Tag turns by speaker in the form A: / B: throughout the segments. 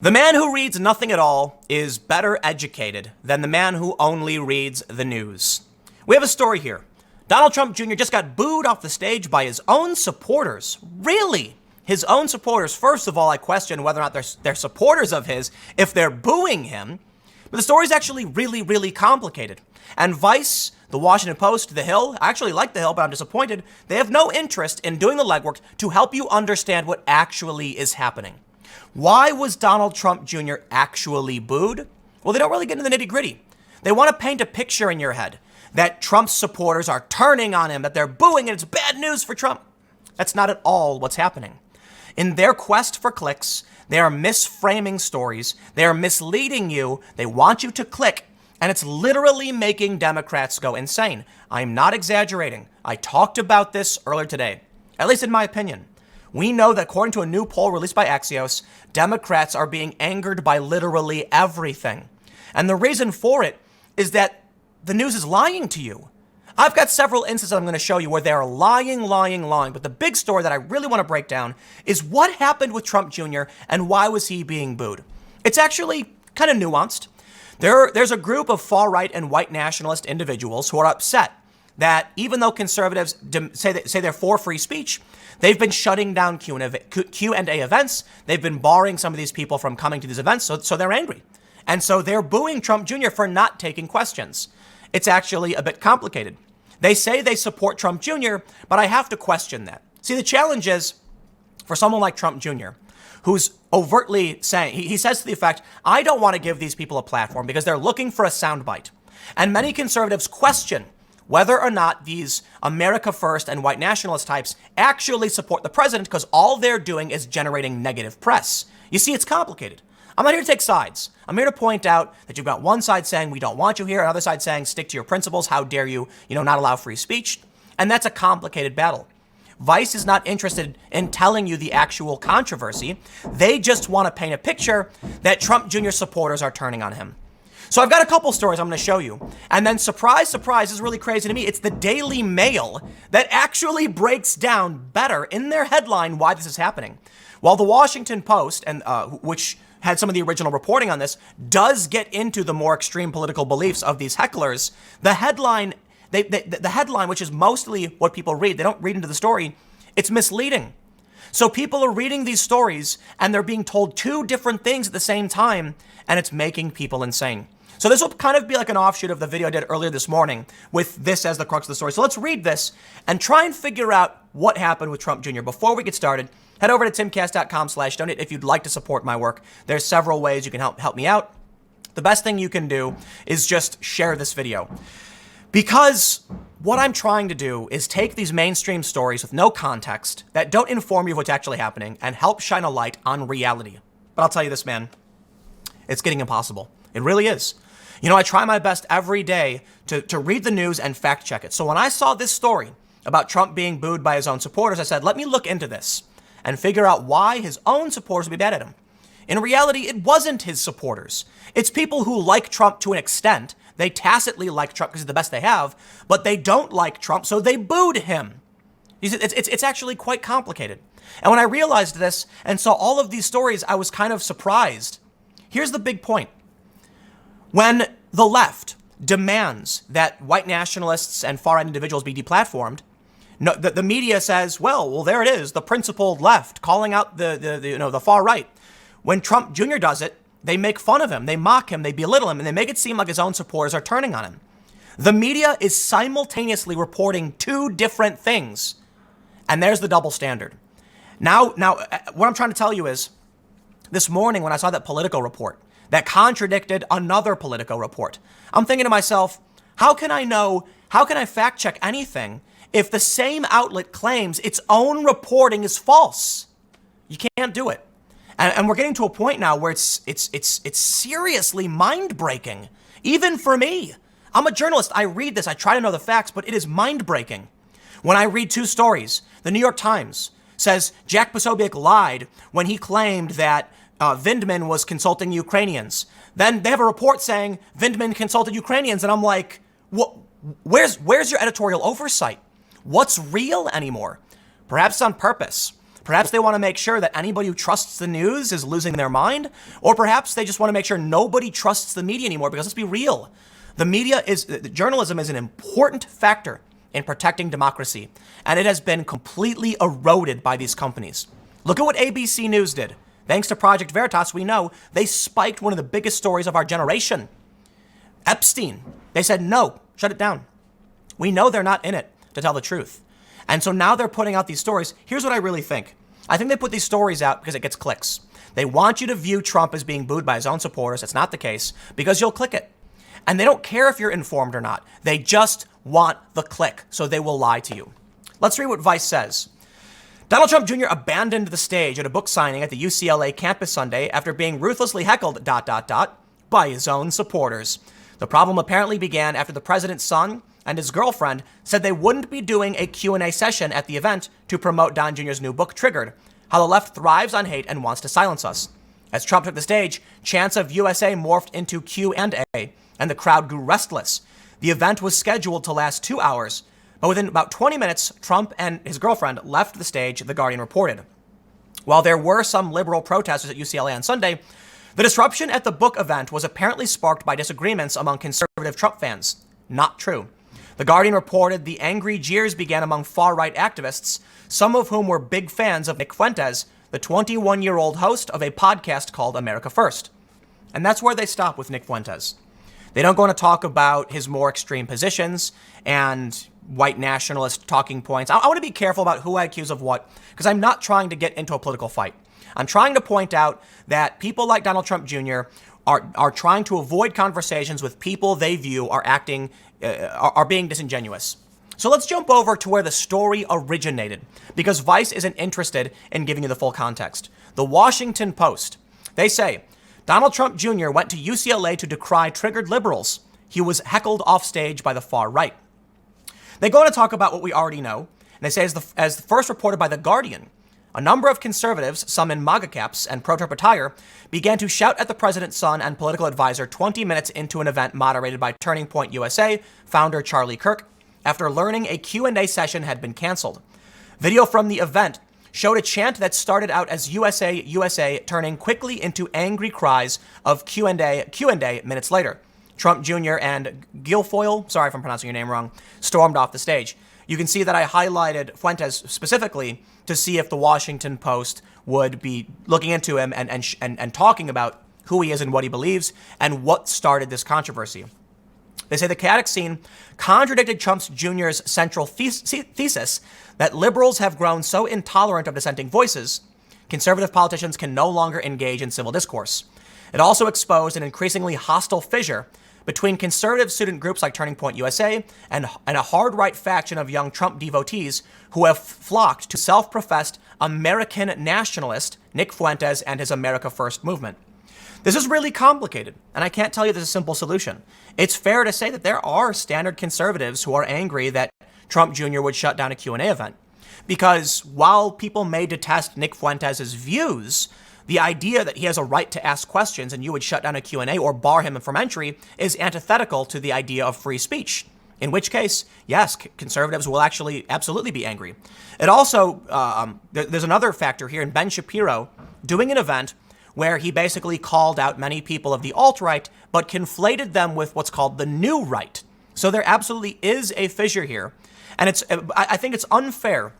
A: The man who reads nothing at all is better educated than the man who only reads the news. We have a story here. Donald Trump Jr. just got booed off the stage by his own supporters. Really? His own supporters. First of all, I question whether or not they're supporters of his if they're booing him. But the story's actually really complicated. And Vice, the Washington Post, The Hill, I actually like The Hill, but I'm disappointed. They have no interest in doing the legwork to help you understand what actually is happening. Why was Donald Trump Jr. actually booed? Well, they don't really get into the nitty-gritty. They want to paint a picture in your head that Trump's supporters are turning on him, that they're booing, and it's bad news for Trump. That's not at all what's happening. In their quest for clicks, they are misframing stories. They are misleading you. They want you to click, and it's literally making Democrats go insane. I'm not exaggerating. I talked about this earlier today, at least in my opinion. We know that according to a new poll released by Axios, Democrats are being angered by literally everything. And the reason for it is that the news is lying to you. I've got several instances I'm going to show you where they're lying. But the big story that I really want to break down is what happened with Trump Jr. and why was he being booed? It's actually kind of nuanced. There's a group of far-right and white nationalist individuals who are upset that even though conservatives say they're for free speech, they've been shutting down Q&A events. They've been barring some of these people from coming to these events, so they're angry. And so they're booing Trump Jr. for not taking questions. It's actually a bit complicated. They say they support Trump Jr., but I have to question that. See, the challenge is for someone like Trump Jr., who's overtly saying, he says to the effect, I don't want to give these people a platform because they're looking for a soundbite. And many conservatives question whether or not these America First and white nationalist types actually support the president because all they're doing is generating negative press. You see, it's complicated. I'm not here to take sides. I'm here to point out that you've got one side saying we don't want you here, another side saying stick to your principles, how dare you, not allow free speech. And that's a complicated battle. Vice is not interested in telling you the actual controversy. They just want to paint a picture that Trump Jr. supporters are turning on him. So I've got a couple stories I'm going to show you. And then surprise, this is really crazy to me. It's the Daily Mail that actually breaks down better in their headline why this is happening. While the Washington Post, and which had some of the original reporting on this, does get into the more extreme political beliefs of these hecklers, the headline, the headline, which is mostly what people read, they don't read into the story, it's misleading. So people are reading these stories and they're being told two different things at the same time, and it's making people insane. So this will kind of be like an offshoot of the video I did earlier this morning with this as the crux of the story. So let's read this and try and figure out what happened with Trump Jr. Before we get started, head over to timcast.com/donate if you'd like to support my work. There's several ways you can help me out. The best thing you can do is just share this video. Because what I'm trying to do is take these mainstream stories with no context that don't inform you of what's actually happening and help shine a light on reality. But I'll tell you this, man, it's getting impossible. It really is. I try my best every day to read the news and fact check it. So when I saw this story about Trump being booed by his own supporters, I said, let me look into this and figure out why his own supporters would be mad at him. In reality, it wasn't his supporters. It's people who like Trump to an extent. They tacitly like Trump because he's the best they have, but they don't like Trump, so they booed him. It's actually quite complicated. And when I realized this and saw all of these stories, I was kind of surprised. Here's the big point. When the left demands that white nationalists and far-right individuals be deplatformed, the media says, well, there it is, the principled left calling out the far right. When Trump Jr. does it, they make fun of him, they mock him, they belittle him, and they make it seem like his own supporters are turning on him. The media is simultaneously reporting two different things, and there's the double standard. Now, what I'm trying to tell you is, this morning when I saw that Politico report that contradicted another Politico report, I'm thinking to myself, how can I fact check anything if the same outlet claims its own reporting is false? You can't do it. And we're getting to a point now where it's seriously mind-breaking, even for me. I'm a journalist. I read this. I try to know the facts, but it is mind-breaking. When I read two stories, the New York Times says Jack Posobiec lied when he claimed that Vindman was consulting Ukrainians. Then they have a report saying Vindman consulted Ukrainians, and I'm like, where's your editorial oversight? What's real anymore? Perhaps on purpose. Perhaps they want to make sure that anybody who trusts the news is losing their mind, or perhaps they just want to make sure nobody trusts the media anymore, because let's be real. Journalism is an important factor in protecting democracy, and it has been completely eroded by these companies. Look at what ABC News did. Thanks to Project Veritas, we know they spiked one of the biggest stories of our generation. Epstein. They said, no, shut it down. We know they're not in it to tell the truth. And so now they're putting out these stories. Here's what I really think. I think they put these stories out because it gets clicks. They want you to view Trump as being booed by his own supporters. It's not the case, because you'll click it. And they don't care if you're informed or not. They just want the click, so they will lie to you. Let's read what Vice says. Donald Trump Jr. abandoned the stage at a book signing at the UCLA campus Sunday after being ruthlessly heckled ... by his own supporters. The problem apparently began after the president's son and his girlfriend said they wouldn't be doing a Q&A session at the event to promote Don Jr.'s new book, Triggered: How the Left Thrives on Hate and Wants to Silence Us. As Trump took the stage, chants of USA morphed into Q&A, and the crowd grew restless. The event was scheduled to last 2 hours, but within about 20 minutes, Trump and his girlfriend left the stage, The Guardian reported. While there were some liberal protesters at UCLA on Sunday, the disruption at the book event was apparently sparked by disagreements among conservative Trump fans. Not true. The Guardian reported the angry jeers began among far-right activists, some of whom were big fans of Nick Fuentes, the 21-year-old host of a podcast called America First. And that's where they stop with Nick Fuentes. They don't go on to talk about his more extreme positions and white nationalist talking points. I want to be careful about who I accuse of what, because I'm not trying to get into a political fight. I'm trying to point out that people like Donald Trump Jr. are trying to avoid conversations with people they view are being disingenuous. So let's jump over to where the story originated, because Vice isn't interested in giving you the full context. The Washington Post, they say, Donald Trump Jr. went to UCLA to decry triggered liberals. He was heckled off stage by the far right. They go on to talk about what we already know, and they say, as first reported by The Guardian, a number of conservatives, some in MAGA caps and pro-Trump attire, began to shout at the president's son and political advisor 20 minutes into an event moderated by Turning Point USA founder Charlie Kirk, after learning a Q&A session had been canceled. Video from the event showed a chant that started out as USA, USA, turning quickly into angry cries of Q&A minutes later. Trump Jr. and Guilfoyle, sorry if I'm pronouncing your name wrong, stormed off the stage. You can see that I highlighted Fuentes specifically to see if the Washington Post would be looking into him and talking about who he is and what he believes and what started this controversy. They say the chaotic scene contradicted Trump Jr.'s central thesis that liberals have grown so intolerant of dissenting voices, conservative politicians can no longer engage in civil discourse. It also exposed an increasingly hostile fissure between conservative student groups like Turning Point USA and a hard-right faction of young Trump devotees who have flocked to self-professed American nationalist Nick Fuentes and his America First movement. This is really complicated, and I can't tell you there's a simple solution. It's fair to say that there are standard conservatives who are angry that Trump Jr. would shut down a Q&A event. Because while people may detest Nick Fuentes' views, the idea that he has a right to ask questions and you would shut down a Q&A or bar him from entry is antithetical to the idea of free speech. In which case, yes, conservatives will actually absolutely be angry. It also, there's another factor here in Ben Shapiro doing an event where he basically called out many people of the alt-right, but conflated them with what's called the new right. So there absolutely is a fissure here. And I think it's unfair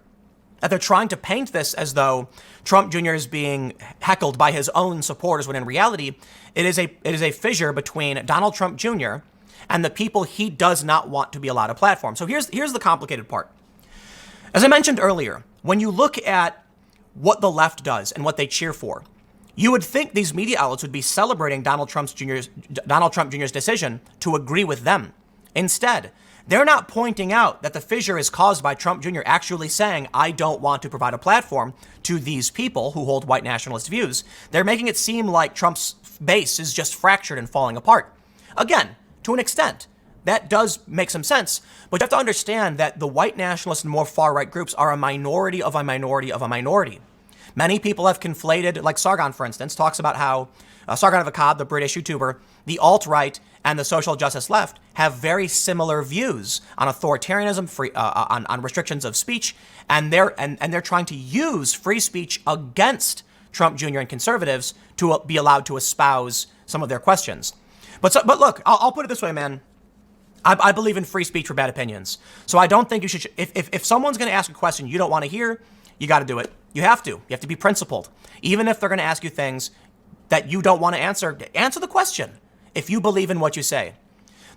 A: that they're trying to paint this as though Trump Jr. is being heckled by his own supporters, when in reality, it is a fissure between Donald Trump Jr. and the people he does not want to be allowed a platform. So here's the complicated part. As I mentioned earlier, when you look at what the left does and what they cheer for, you would think these media outlets would be celebrating Donald Trump Jr.'s decision to agree with them. Instead, they're not pointing out that the fissure is caused by Trump Jr. actually saying, I don't want to provide a platform to these people who hold white nationalist views. They're making it seem like Trump's base is just fractured and falling apart. Again, to an extent, that does make some sense, but you have to understand that the white nationalist and more far-right groups are a minority of a minority of a minority. Many people have conflated, like Sargon, for instance, talks about how Sargon of Akkad, the British YouTuber, the alt-right and the social justice left have very similar views on authoritarianism, on restrictions of speech, and they're trying to use free speech against Trump Jr. and conservatives to be allowed to espouse some of their questions. But look, I'll put it this way, man. I believe in free speech for bad opinions. So I don't think you should. If someone's going to ask a question you don't want to hear, you got to do it. You have to. You have to be principled. Even if they're going to ask you things that you don't want to answer the question if you believe in what you say.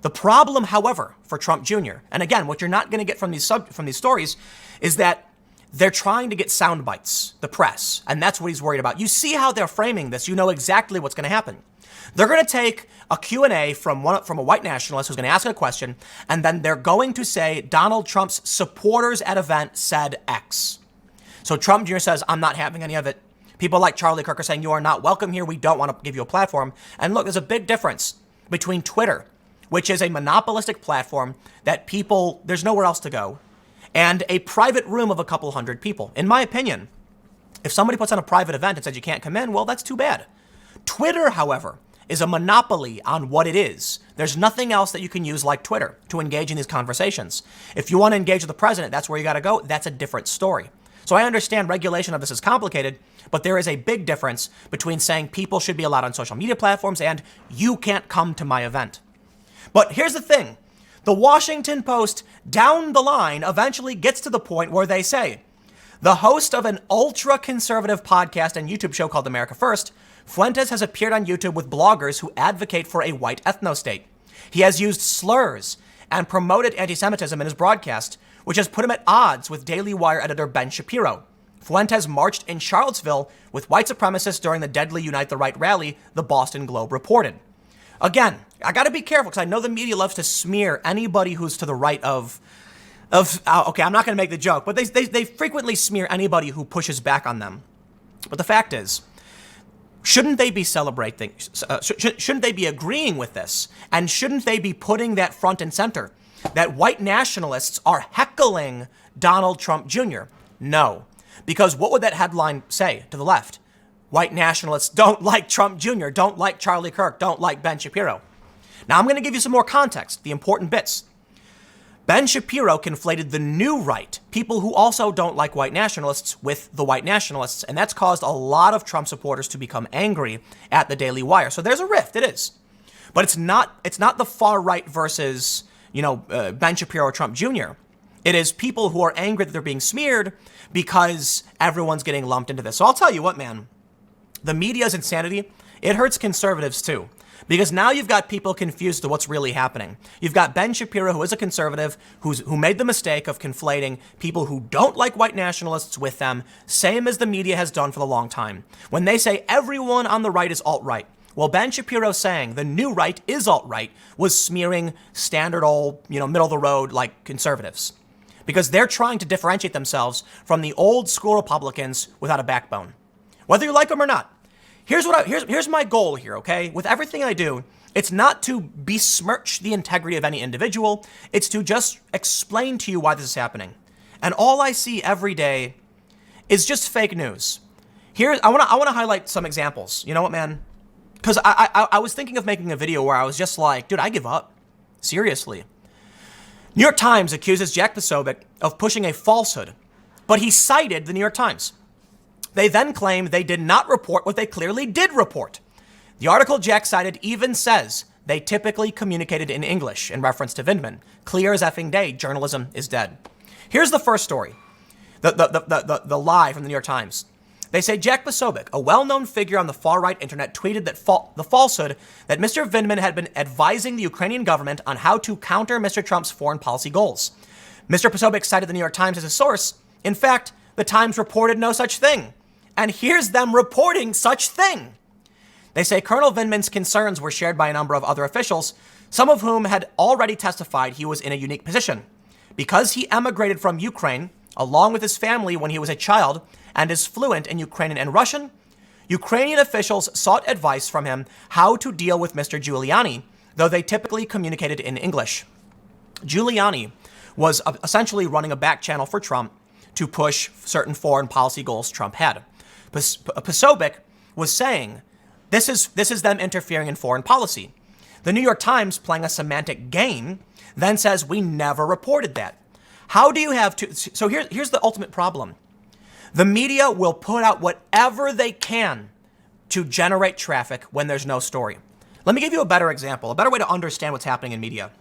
A: The problem, however, for Trump Jr., and again, what you're not going to get from these stories is that they're trying to get sound bites, the press, and that's what he's worried about. You see how they're framing this. You know exactly what's going to happen. They're going to take a Q&A from a white nationalist who's going to ask a question, and then they're going to say Donald Trump's supporters at event said X. So Trump Jr. says, I'm not having any of it. People like Charlie Kirk are saying, you are not welcome here. We don't want to give you a platform. And look, there's a big difference between Twitter, which is a monopolistic platform that there's nowhere else to go, and a private room of a couple hundred people. In my opinion, if somebody puts on a private event and says you can't come in, well, that's too bad. Twitter, however, is a monopoly on what it is. There's nothing else that you can use like Twitter to engage in these conversations. If you want to engage with the president, that's where you got to go. That's a different story. So I understand regulation of this is complicated, but there is a big difference between saying people should be allowed on social media platforms and you can't come to my event. But here's the thing. The Washington Post down the line eventually gets to the point where they say, the host of an ultra-conservative podcast and YouTube show called America First, Fuentes has appeared on YouTube with bloggers who advocate for a white ethno-state. He has used slurs and promoted anti-Semitism in his broadcast, which has put him at odds with Daily Wire editor Ben Shapiro. Fuentes marched in Charlottesville with white supremacists during the deadly Unite the Right rally, the Boston Globe reported. Again, I got to be careful because I know the media loves to smear anybody who's to the right of okay, I'm not going to make the joke, but they frequently smear anybody who pushes back on them. But the fact is, shouldn't they be celebrating, shouldn't they be agreeing with this? And shouldn't they be putting that front and center, that white nationalists are heckling Donald Trump Jr.? No, because what would that headline say to the left? White nationalists don't like Trump Jr., don't like Charlie Kirk, don't like Ben Shapiro. Now I'm going to give you some more context, the important bits. Ben Shapiro conflated the new right, people who also don't like white nationalists, with the white nationalists, and that's caused a lot of Trump supporters to become angry at the Daily Wire. So there's a rift, it is. But it's not the far right versus, Ben Shapiro or Trump Jr. It is people who are angry that they're being smeared because everyone's getting lumped into this. So I'll tell you what, man, the media's insanity, it hurts conservatives too. Because now you've got people confused to what's really happening. You've got Ben Shapiro, who is a conservative, who made the mistake of conflating people who don't like white nationalists with them, same as the media has done for a long time. When they say everyone on the right is alt-right, well, Ben Shapiro saying the new right is alt-right was smearing standard old, middle of the road like conservatives. Because they're trying to differentiate themselves from the old school Republicans without a backbone. Whether you like them or not. Here's my goal here, okay? With everything I do, it's not to besmirch the integrity of any individual. It's to just explain to you why this is happening. And all I see every day is just fake news. I want to highlight some examples. You know what, man? Because I was thinking of making a video where I was just like, dude, I give up. Seriously. New York Times accuses Jack Posobiec of pushing a falsehood, but he cited the New York Times. They then claim they did not report what they clearly did report. The article Jack cited even says they typically communicated in English in reference to Vindman. Clear as effing day, journalism is dead. Here's the first story, the lie from the New York Times. They say Jack Posobiec, a well-known figure on the far-right internet, tweeted that the falsehood that Mr. Vindman had been advising the Ukrainian government on how to counter Mr. Trump's foreign policy goals. Mr. Posobiec cited the New York Times as a source. In fact, the Times reported no such thing. And here's them reporting such thing. They say Colonel Vindman's concerns were shared by a number of other officials, some of whom had already testified he was in a unique position. Because he emigrated from Ukraine, along with his family when he was a child, and is fluent in Ukrainian and Russian, Ukrainian officials sought advice from him how to deal with Mr. Giuliani, though they typically communicated in English. Giuliani was essentially running a back channel for Trump to push certain foreign policy goals Trump had. Posobiec was saying this is them interfering in foreign policy. The New York Times, playing a semantic game, then says we never reported that. How do you have to? So here's the ultimate problem. The media will put out whatever they can to generate traffic when there's no story. Let me give you a better example, a better way to understand what's happening in media.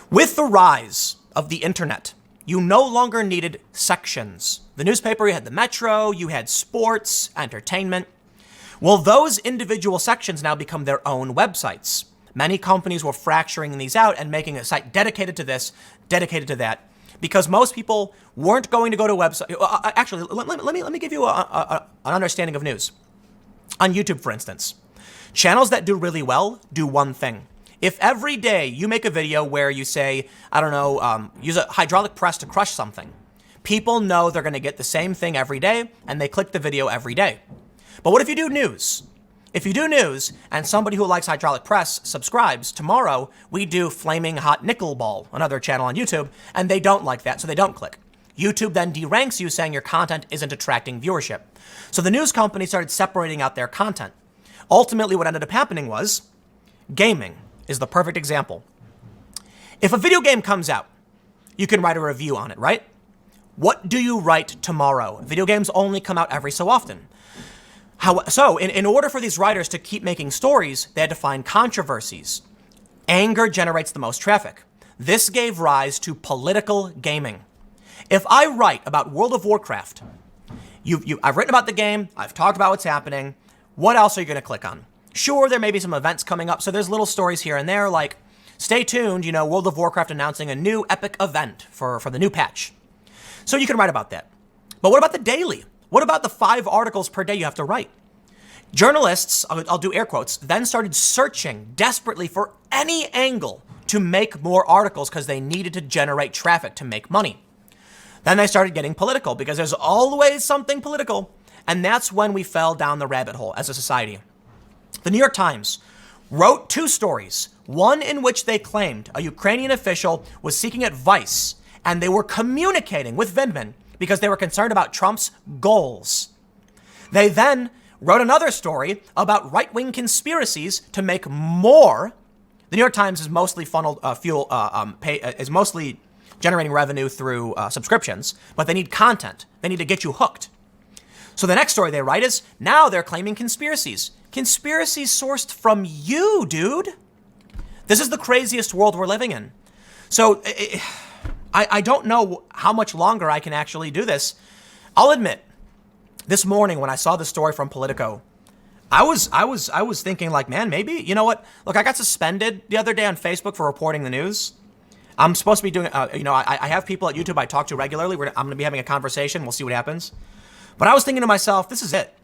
A: With the rise of the internet, you no longer needed sections. The newspaper, you had the Metro, you had sports, entertainment. Well, those individual sections now become their own websites. Many companies were fracturing these out and making a site dedicated to this, dedicated to that, because most people weren't going to go to a website. Actually, let me give you an understanding of news. On YouTube, for instance, channels that do really well do one thing. If every day you make a video where you say, I don't know, use a hydraulic press to crush something, people know they're going to get the same thing every day, and they click the video every day. But what if you do news? If you do news and somebody who likes hydraulic press subscribes, tomorrow we do flaming hot nickel ball, another channel on YouTube, and they don't like that, so they don't click. YouTube then deranks you, saying your content isn't attracting viewership. So the news company started separating out their content. Ultimately, what ended up happening was gaming is the perfect example. If a video game comes out, you can write a review on it, right? What do you write tomorrow? Video games only come out every so often. So in order for these writers to keep making stories, they had to find controversies. Anger generates the most traffic. This gave rise to political gaming. If I write about World of Warcraft, I've written about the game, I've talked about what's happening, what else are you going to click on? Sure, there may be some events coming up, so there's little stories here and there like, stay tuned, World of Warcraft announcing a new epic event for the new patch. So you can write about that. But what about the daily? What about the 5 articles per day you have to write? Journalists, I'll do air quotes, then started searching desperately for any angle to make more articles because they needed to generate traffic to make money. Then they started getting political because there's always something political. And that's when we fell down the rabbit hole as a society. The New York Times wrote 2 stories, one in which they claimed a Ukrainian official was seeking advice and they were communicating with Vindman because they were concerned about Trump's goals. They then wrote another story about right-wing conspiracies to make more. The New York Times is mostly is mostly generating revenue through subscriptions, but they need content. They need to get you hooked. So the next story they write is, now they're claiming conspiracies. Conspiracies sourced from you, dude. This is the craziest world we're living in. So I don't know how much longer I can actually do this. I'll admit, this morning when I saw the story from Politico, I was thinking like, man, maybe, you know what? Look, I got suspended the other day on Facebook for reporting the news. I'm supposed to be doing, I have people at YouTube I talk to regularly. I'm going to be having a conversation. We'll see what happens. But I was thinking to myself, this is it.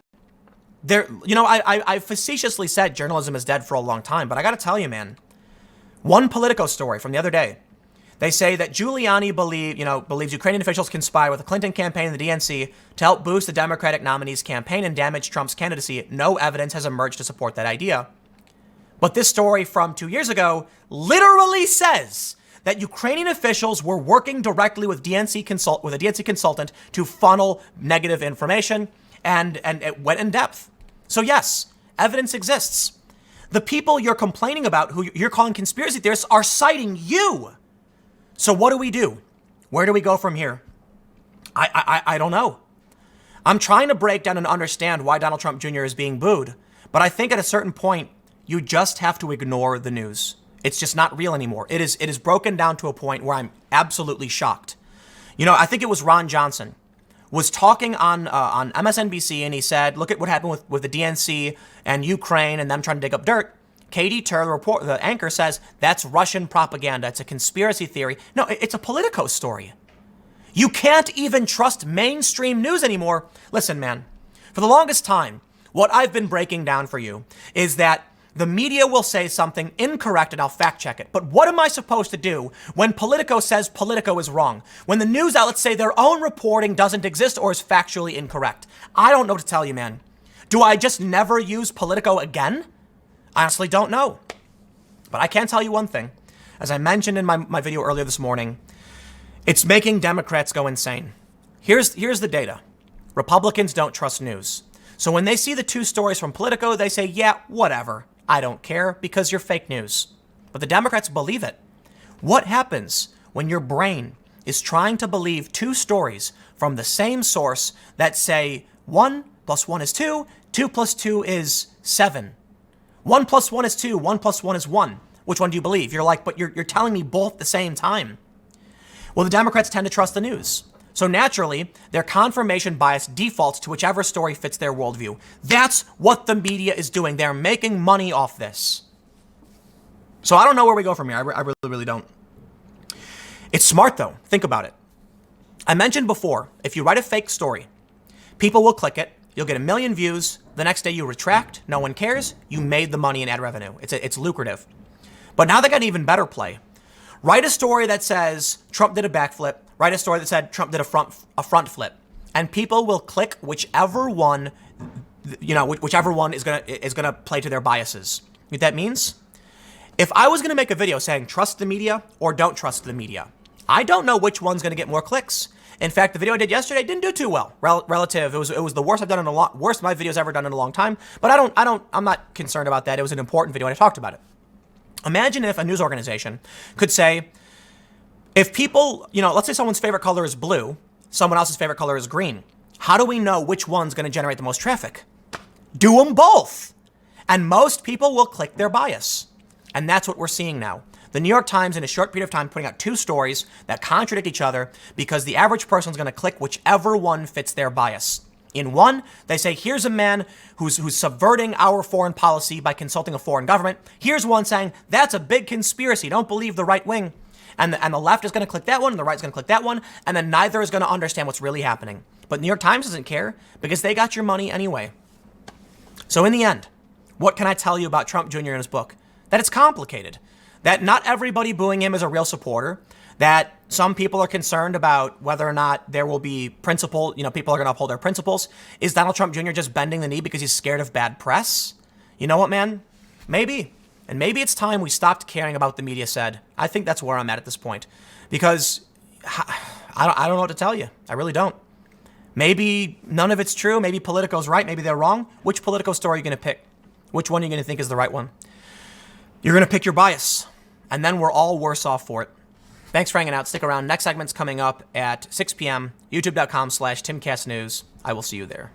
A: I facetiously said journalism is dead for a long time, but I got to tell you, man, one Politico story from the other day, they say that Giuliani believes Ukrainian officials conspired with the Clinton campaign and the DNC to help boost the Democratic nominee's campaign and damage Trump's candidacy. No evidence has emerged to support that idea. But this story from 2 years ago literally says that Ukrainian officials were working directly with a DNC consultant to funnel negative information, and it went in depth. So yes, evidence exists. The people you're complaining about, who you're calling conspiracy theorists, are citing you. So what do? Where do we go from here? I don't know. I'm trying to break down and understand why Donald Trump Jr. is being booed, but I think at a certain point, you just have to ignore the news. It's just not real anymore. It is broken down to a point where I'm absolutely shocked. I think it was Ron Johnson was talking on MSNBC, and he said, look at what happened with the DNC and Ukraine and them trying to dig up dirt. Katie Tur, the anchor, says that's Russian propaganda. It's a conspiracy theory. No, it's a Politico story. You can't even trust mainstream news anymore. Listen, man, for the longest time, what I've been breaking down for you is that the media will say something incorrect and I'll fact check it. But what am I supposed to do when Politico says Politico is wrong? When the news outlets say their own reporting doesn't exist or is factually incorrect? I don't know what to tell you, man. Do I just never use Politico again? I honestly don't know. But I can tell you one thing. As I mentioned in my video earlier this morning, it's making Democrats go insane. Here's the data. Republicans don't trust news. So when they see the two stories from Politico, they say, yeah, whatever. I don't care because you're fake news. But the Democrats believe it. What happens when your brain is trying to believe two stories from the same source that say 1 + 1 is 2, 2 + 2 is 7. 1 + 1 is 2, 1 + 1 is 1. Which one do you believe? You're like, but you're telling me both at the same time. Well, the Democrats tend to trust the news. So naturally, their confirmation bias defaults to whichever story fits their worldview. That's what the media is doing. They're making money off this. So I don't know where we go from here. I really don't. It's smart, though. Think about it. I mentioned before, if you write a fake story, people will click it. You'll get 1 million views. The next day you retract. No one cares. You made the money in ad revenue. It's lucrative. But now they got an even better play. Write a story that says Trump did a backflip. Write a story that said Trump did a front flip. And people will click whichever one, whichever one is gonna play to their biases. You know what that means? If I was gonna make a video saying trust the media or don't trust the media, I don't know which one's gonna get more clicks. In fact, the video I did yesterday didn't do too well. Relative, it was the worst I've done in worst my video's ever done in a long time. But I'm not concerned about that. It was an important video and I talked about it. Imagine if a news organization could say, if people, let's say someone's favorite color is blue, someone else's favorite color is green. How do we know which one's going to generate the most traffic? Do them both. And most people will click their bias. And that's what we're seeing now. The New York Times, in a short period of time, putting out two stories that contradict each other because the average person's going to click whichever one fits their bias. In one, they say, here's a man who's subverting our foreign policy by consulting a foreign government. Here's one saying, that's a big conspiracy. Don't believe the right wing. And the left is going to click that one, and the right's going to click that one, and then neither is going to understand what's really happening. But New York Times doesn't care because they got your money anyway. So in the end, what can I tell you about Trump Jr. in his book? That it's complicated. That not everybody booing him is a real supporter. That some people are concerned about whether or not there will be people are going to uphold their principles. Is Donald Trump Jr. just bending the knee because he's scared of bad press? You know what, man? Maybe. And maybe it's time we stopped caring about what the media said. I think that's where I'm at this point. Because I don't know what to tell you. I really don't. Maybe none of it's true. Maybe Politico's right. Maybe they're wrong. Which Politico story are you going to pick? Which one are you going to think is the right one? You're going to pick your bias. And then we're all worse off for it. Thanks for hanging out. Stick around. Next segment's coming up at 6 p.m. YouTube.com/TimCastNews. I will see you there.